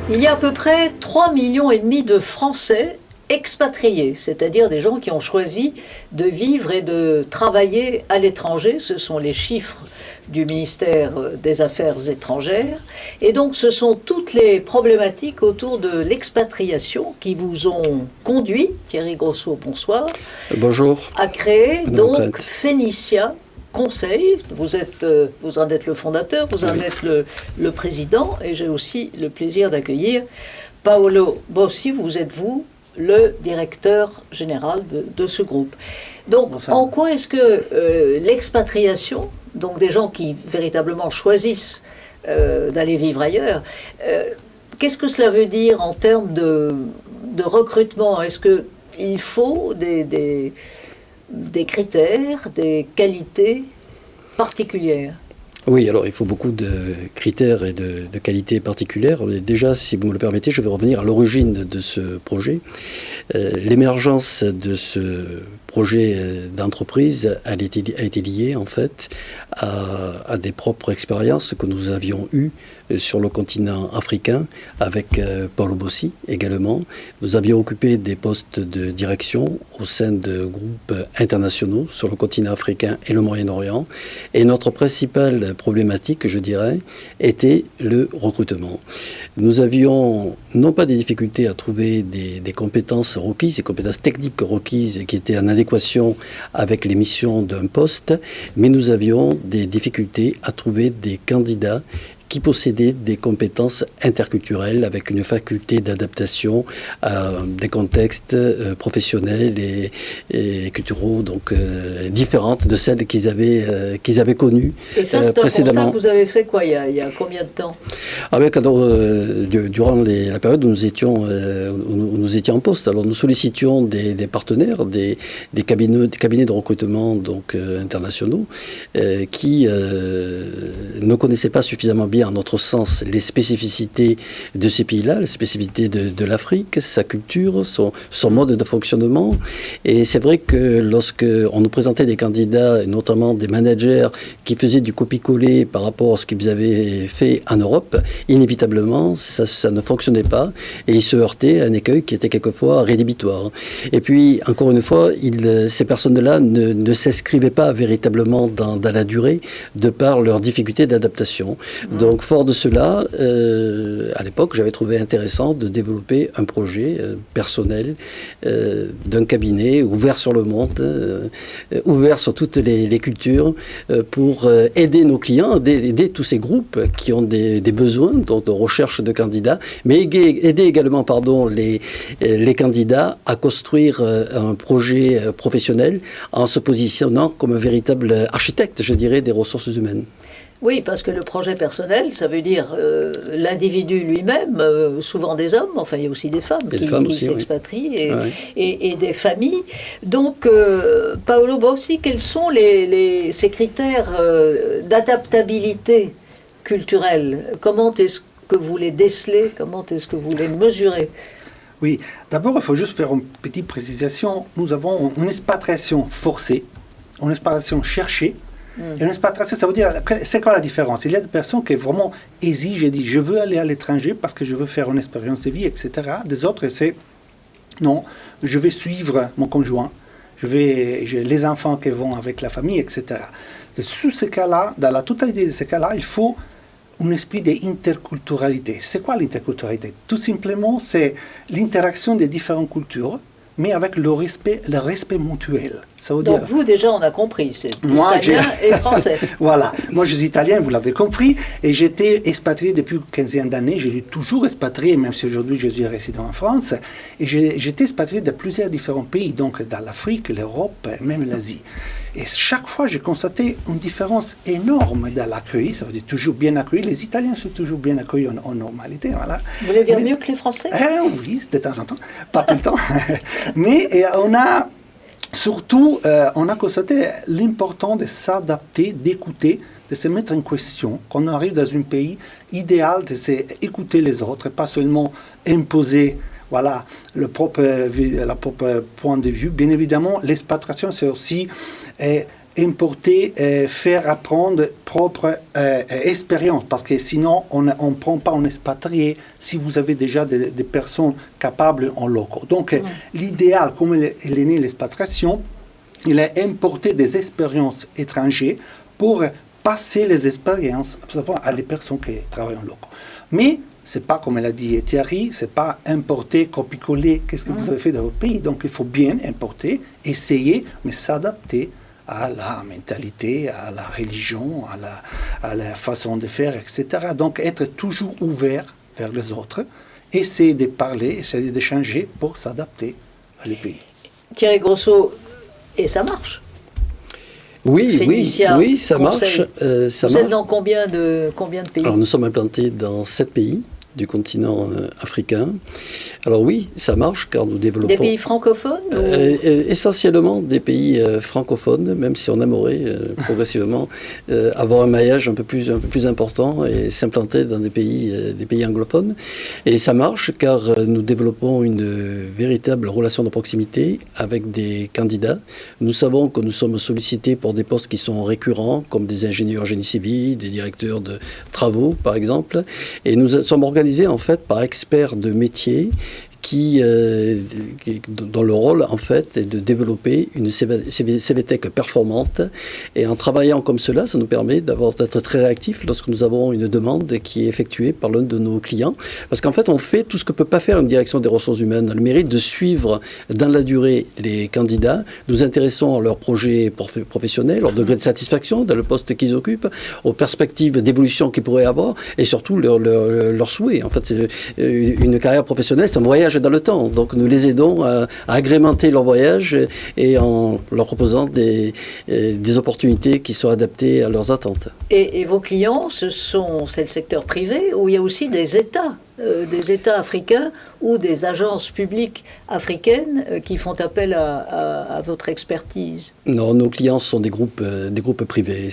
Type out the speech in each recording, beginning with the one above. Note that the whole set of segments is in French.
Il y a à peu près 3,5 millions de Français expatriés, c'est-à-dire des gens qui ont choisi de vivre et de travailler à l'étranger. Ce sont les chiffres du ministère des Affaires étrangères. Et donc ce sont toutes les problématiques autour de l'expatriation qui vous ont conduit, Thierry Grosso, bonsoir. Bonjour. À créer donc Phénicia Conseil. Vous en êtes le fondateur, vous en êtes le président, et j'ai aussi le plaisir d'accueillir Paolo Bossi. Vous êtes le directeur général de ce groupe. Donc, en quoi est-ce que l'expatriation, donc des gens qui véritablement choisissent d'aller vivre ailleurs, qu'est-ce que cela veut dire en termes de recrutement? Est-ce qu'il faut des critères, des qualités particulières? Oui, alors il faut beaucoup de critères et de qualités particulières. Déjà, si vous me le permettez, je vais revenir à l'origine de ce projet. L'émergence de ce projet d'entreprise a été liée en fait à des propres expériences que nous avions eues sur le continent africain avec Paolo Bossi également. Nous avions occupé des postes de direction au sein de groupes internationaux sur le continent africain et le Moyen-Orient. Et notre principale problématique, je dirais, était le recrutement. Nous avions non pas des difficultés à trouver des compétences requises, des compétences techniques requises qui étaient en adéquation avec les missions d'un poste, mais nous avions des difficultés à trouver des candidats qui possédaient des compétences interculturelles avec une faculté d'adaptation à des contextes professionnels et culturels donc différentes de celles qu'ils avaient connues précédemment. Et ça, c'est un constat que vous avez fait quoi, il y a combien de temps? Durant la période où nous étions en poste, alors nous sollicitions des partenaires, des cabinets de recrutement donc internationaux qui ne connaissaient pas suffisamment bien, à notre sens, les spécificités de ces pays-là, les spécificités de l'Afrique, sa culture, son mode de fonctionnement. Et c'est vrai que lorsque on nous présentait des candidats, et notamment des managers qui faisaient du copier-coller par rapport à ce qu'ils avaient fait en Europe, inévitablement, ça ne fonctionnait pas et ils se heurtaient à un écueil qui était quelquefois rédhibitoire. Et puis, encore une fois, ces personnes-là ne s'inscrivaient pas véritablement dans la durée de par leurs difficultés d'adaptation. Donc, fort de cela, à l'époque, j'avais trouvé intéressant de développer un projet personnel d'un cabinet ouvert sur le monde, ouvert sur toutes les cultures, pour aider nos clients, aider tous ces groupes qui ont des besoins donc de recherche de candidats, mais aider également les candidats à construire un projet professionnel en se positionnant comme un véritable architecte, je dirais, des ressources humaines. Oui, parce que le projet personnel, ça veut dire l'individu lui-même, souvent des hommes, enfin il y a aussi des femmes qui s'expatrient, et des familles. Donc, Paolo Bossi, quels sont ces critères d'adaptabilité culturelle? Comment est-ce que vous les décelez? Comment est-ce que vous les mesurez? Oui, d'abord, il faut juste faire une petite précision. Nous avons une expatriation forcée, une expatriation cherchée. Et une expatriation, ça veut dire, c'est quoi la différence? Il y a des personnes qui vraiment hésitent et disent, je veux aller à l'étranger parce que je veux faire une expérience de vie, etc. Des autres, c'est, non, je vais suivre mon conjoint, j'ai les enfants qui vont avec la famille, etc. Sous ces cas-là, dans la totalité de ces cas-là, il faut un esprit d'interculturalité. C'est quoi l'interculturalité? Tout simplement, c'est l'interaction des différentes cultures, mais avec le respect mutuel. Ça veut Donc dire... vous, déjà, on a compris, c'est italien et français. Voilà, moi je suis italien, vous l'avez compris, et j'étais expatrié depuis une quinzaine d'années, j'ai toujours expatrié, même si aujourd'hui je suis résident en France, et j'étais expatrié de plusieurs différents pays, donc dans l'Afrique, l'Europe, même l'Asie. Et chaque fois, j'ai constaté une différence énorme dans l'accueil, ça veut dire toujours bien accueilli. Les Italiens sont toujours bien accueillis en normalité. Voilà. Vous voulez dire mieux que les Français? Oui, de temps en temps, pas tout le temps. Mais on a surtout, on a constaté l'importance de s'adapter, d'écouter, de se mettre en question. Quand on arrive dans un pays, idéal de écouter les autres, pas seulement imposer voilà, le propre point de vue. Bien évidemment, l'expatriation, c'est aussi importer, faire apprendre propre expérience, parce que sinon on ne prend pas un expatrié si vous avez déjà des personnes capables en locaux. Donc l'idéal, comme il est né l'expatriation, il est importer des expériences étrangères pour passer les expériences à les personnes qui travaillent en locaux. Mais c'est pas, comme l'a dit Thierry, c'est pas importer, copier-coller, qu'est-ce que vous avez fait dans votre pays. Donc il faut bien importer, essayer, mais s'adapter à la mentalité, à la religion, à la façon de faire, etc. Donc être toujours ouvert vers les autres, essayer de parler, essayer d'échanger pour s'adapter à les pays. Thierry Grosso, et ça marche. Oui, Phénicia, oui, ça Conseil. marche. Vous êtes dans combien de pays? Alors nous sommes implantés dans 7 pays du continent africain. Alors oui, ça marche car nous développons... Des pays francophones essentiellement des pays francophones, même si on aimerait progressivement avoir un maillage un peu plus important et s'implanter dans des pays anglophones. Et ça marche car nous développons une véritable relation de proximité avec des candidats. Nous savons que nous sommes sollicités pour des postes qui sont récurrents, comme des ingénieurs génie civil, des directeurs de travaux, par exemple. Et nous sommes organisés en fait par experts de métier dont le rôle en fait est de développer une CVTech performante, et en travaillant comme cela, ça nous permet d'être très réactifs lorsque nous avons une demande qui est effectuée par l'un de nos clients, parce qu'en fait on fait tout ce que peut pas faire une direction des ressources humaines. On a le mérite de suivre dans la durée les candidats, nous intéressons à leurs projets professionnels, leur degré de satisfaction dans le poste qu'ils occupent, aux perspectives d'évolution qu'ils pourraient avoir, et surtout leurs souhaits. En fait, c'est une carrière professionnelle, c'est un voyage dans le temps. Donc nous les aidons à agrémenter leur voyage et en leur proposant des opportunités qui sont adaptées à leurs attentes. Et vos clients, c'est le secteur privé, ou il y a aussi des États africains ou des agences publiques africaines qui font appel à votre expertise? Non, nos clients sont des groupes privés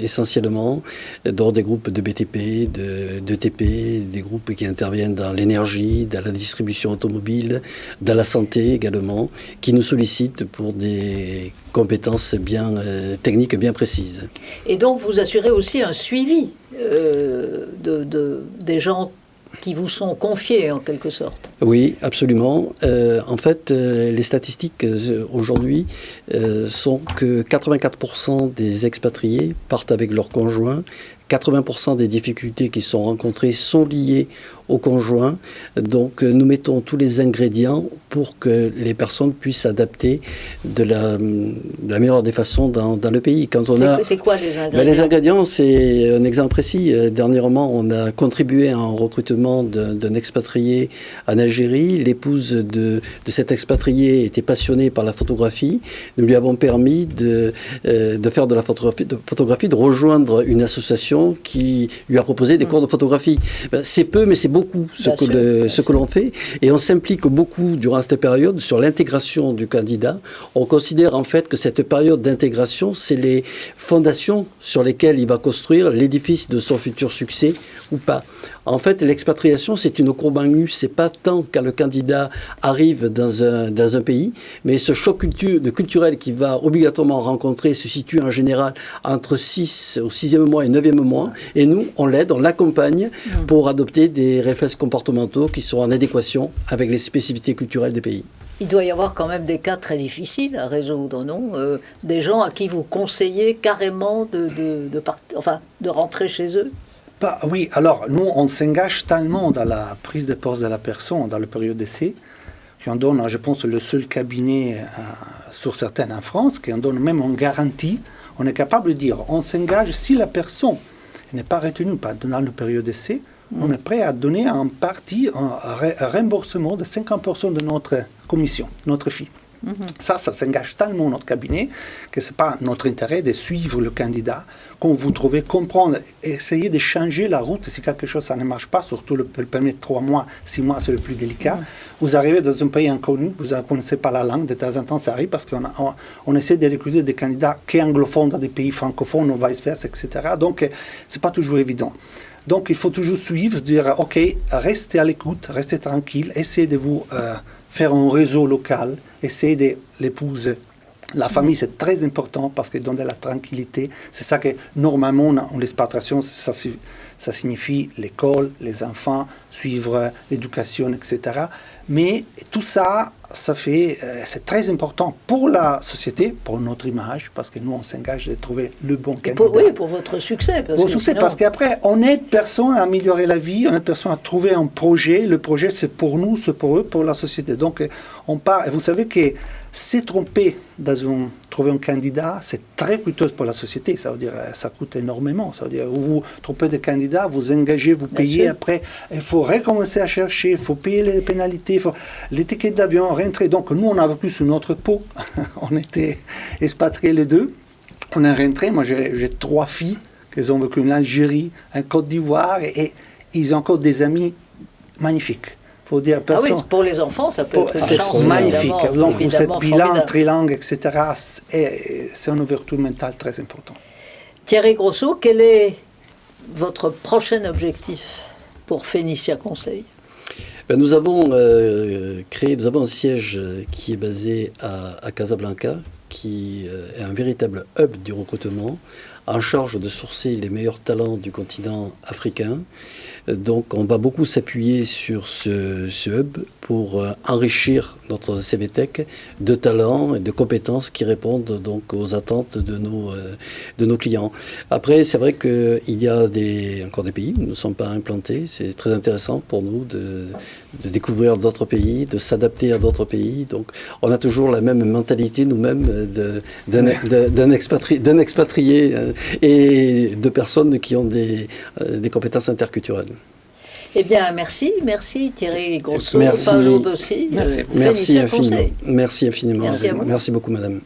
essentiellement, dont des groupes de BTP, de TP, des groupes qui interviennent dans l'énergie, dans la distribution automobile, dans la santé également, qui nous sollicitent pour des compétences techniques bien précises. Et donc vous assurez aussi un suivi des gens qui vous sont confiés en quelque sorte. Oui, absolument. En fait, les statistiques aujourd'hui sont que 84% des expatriés partent avec leurs conjoints. 80% des difficultés qui sont rencontrées sont liées aux conjoints. Donc, nous mettons tous les ingrédients pour que les personnes puissent s'adapter de la meilleure des façons dans le pays. C'est quoi les ingrédients? Les ingrédients, c'est un exemple précis. Dernièrement, on a contribué à un recrutement d'un expatrié en Algérie. L'épouse de cet expatrié était passionnée par la photographie. Nous lui avons permis de faire de la photographie, de rejoindre une association qui lui a proposé des cours de photographie. C'est peu, mais c'est beaucoup ce que l'on fait. Et on s'implique beaucoup durant cette période sur l'intégration du candidat. On considère en fait que cette période d'intégration, c'est les fondations sur lesquelles il va construire l'édifice de son futur succès ou pas. En fait, l'expatriation, c'est une courbe en U. C'est pas tant quand le candidat arrive dans un pays, mais ce choc culturel qu'il va obligatoirement rencontrer se situe en général entre 6 au 6e mois et 9e mois. Et nous, on l'aide, on l'accompagne pour adopter des réflexes comportementaux qui sont en adéquation avec les spécificités culturelles des pays. Il doit y avoir quand même des cas très difficiles à résoudre, non? Des gens à qui vous conseillez carrément de rentrer chez eux? Oui, alors nous, on s'engage tellement dans la prise de poste de la personne, dans la période d'essai, qu'on donne, je pense, le seul cabinet sur certaines en France, qu'on donne même en garantie. On est capable de dire, on s'engage, si la personne n'est pas retenue dans la période d'essai, on est prêt à donner en partie un remboursement de 50% de notre commission, notre fee. Ça s'engage tellement notre cabinet que ce n'est pas notre intérêt de suivre le candidat, quand vous trouvez, comprendre, essayer de changer la route si quelque chose ça ne marche pas, surtout le premier 3 mois, 6 mois, c'est le plus délicat. Vous arrivez dans un pays inconnu, vous ne connaissez pas la langue, de temps en temps ça arrive parce qu'on essaie de recruter des candidats qui sont anglophones dans des pays francophones ou vice-versa, etc. Donc, ce n'est pas toujours évident. Donc, il faut toujours suivre, dire, OK, restez à l'écoute, restez tranquille, essayez de vous faire un réseau local, essayez de l'épouse La famille, c'est très important parce qu'elle donne de la tranquillité. C'est ça que, normalement, l'expatriation, ça signifie l'école, les enfants, suivre l'éducation, etc. Mais tout ça, c'est très important pour la société, pour notre image, parce que nous, on s'engage de trouver le bon candidat. Oui, pour votre succès. Parce qu'après, on aide personne à améliorer la vie, on aide personne à trouver un projet. Le projet, c'est pour nous, c'est pour eux, pour la société. Donc, on part. Et vous savez que se tromper trouver un candidat, c'est très coûteux pour la société. Ça veut dire, ça coûte énormément. Ça veut dire, vous vous trompez de candidat, vous engagez, vous payez. Après, il faut recommencer à chercher, il faut payer les pénalités, les tickets d'avion, rentrer. Donc, nous, on a vécu sur notre peau. On était expatriés les deux. On est rentrés. Moi, j'ai 3 filles qui ont vécu en Algérie, en Côte d'Ivoire, et ils ont encore des amis magnifiques. Faut dire, oui, pour les enfants, ça peut être une chance. Magnifique. Donc, vous êtes bilan, trilingue, etc. C'est une ouverture mentale très importante. Thierry Grosso, quel est votre prochain objectif pour Phénicia Conseil? Nous avons nous avons un siège qui est basé à Casablanca, qui est un véritable hub du recrutement, en charge de sourcer les meilleurs talents du continent africain. Donc on va beaucoup s'appuyer sur ce hub pour enrichir notre CVTech de talents et de compétences qui répondent donc aux attentes de nos clients. Après, c'est vrai qu'il y a encore des pays où nous ne sommes pas implantés. C'est très intéressant pour nous de découvrir d'autres pays, de s'adapter à d'autres pays. Donc on a toujours la même mentalité nous-mêmes d'un expatrié et de personnes qui ont des compétences interculturelles. Eh bien, merci Thierry Grosso, merci. Paolo Bossi, merci infiniment. Merci infiniment. Merci beaucoup, madame.